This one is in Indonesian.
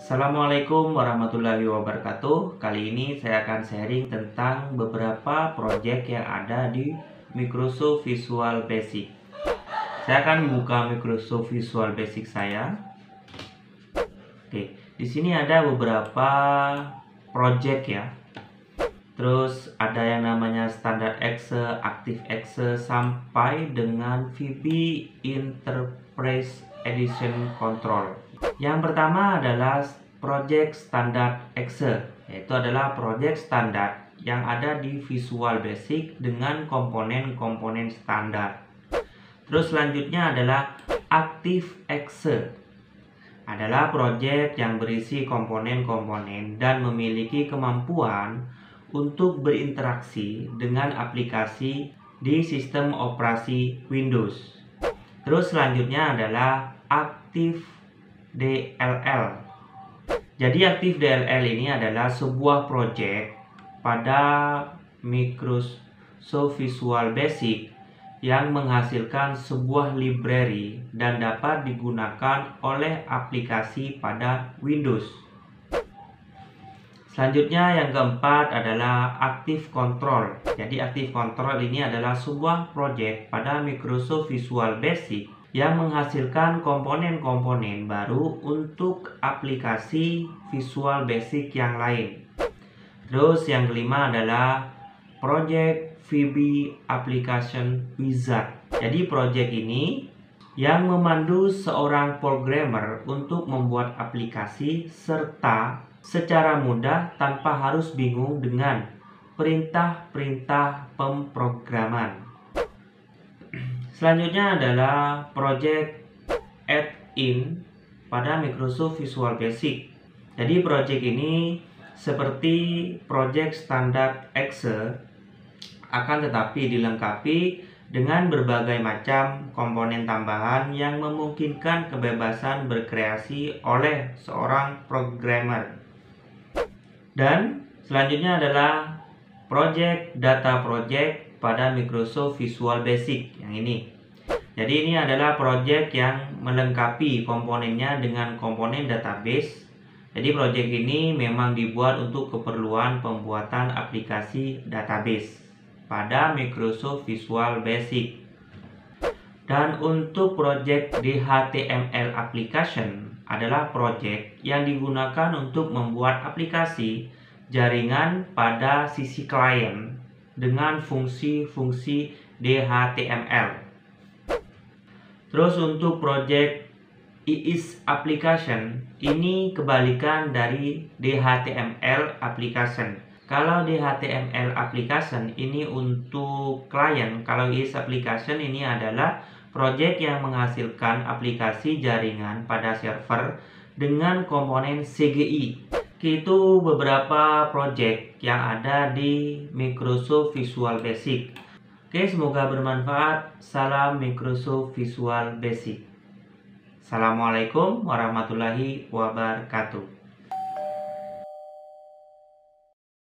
Assalamualaikum warahmatullahi wabarakatuh. Kali ini saya akan sharing tentang beberapa project yang ada di Microsoft Visual Basic. Saya akan membuka Microsoft Visual Basic saya. Oke, di sini ada beberapa project ya. Terus ada yang namanya Standard Exe, Active Exe, sampai dengan VB Enterprise Edition Control. Yang pertama adalah Project Standard Exe, yaitu adalah project standar yang ada di Visual Basic dengan komponen-komponen standar. Terus selanjutnya adalah Active Exe, adalah project yang berisi komponen-komponen dan memiliki kemampuan untuk berinteraksi dengan aplikasi di sistem operasi Windows. Terus selanjutnya adalah Active DLL. Jadi Active DLL ini adalah sebuah project pada Microsoft Visual Basic yang menghasilkan sebuah library dan dapat digunakan oleh aplikasi pada Windows. Selanjutnya yang keempat adalah Active Control. Jadi Active Control ini adalah sebuah project pada Microsoft Visual Basic yang menghasilkan komponen-komponen baru untuk aplikasi Visual Basic yang lain. Terus yang kelima adalah Project VB Application Wizard. Jadi project ini yang memandu seorang programmer untuk membuat aplikasi serta secara mudah tanpa harus bingung dengan perintah-perintah pemrograman. Selanjutnya adalah project add-in pada Microsoft Visual Basic. Jadi project ini seperti project Standard Exe, akan tetapi dilengkapi dengan berbagai macam komponen tambahan yang memungkinkan kebebasan berkreasi oleh seorang programmer. Dan selanjutnya adalah project Data Project pada Microsoft Visual Basic yang ini. Jadi ini adalah project yang melengkapi komponennya dengan komponen database. Jadi project ini memang dibuat untuk keperluan pembuatan aplikasi database pada Microsoft Visual Basic. Dan untuk project DHTML Application adalah project yang digunakan untuk membuat aplikasi jaringan pada sisi klien dengan fungsi-fungsi DHTML. Terus untuk project IIS Application, ini kebalikan dari DHTML Application. Kalau DHTML Application ini untuk klien, kalau IIS Application ini adalah project yang menghasilkan aplikasi jaringan pada server dengan komponen CGI. Itu beberapa project yang ada di Microsoft Visual Basic. Oke, semoga bermanfaat. Salam Microsoft Visual Basic. Assalamualaikum warahmatullahi wabarakatuh.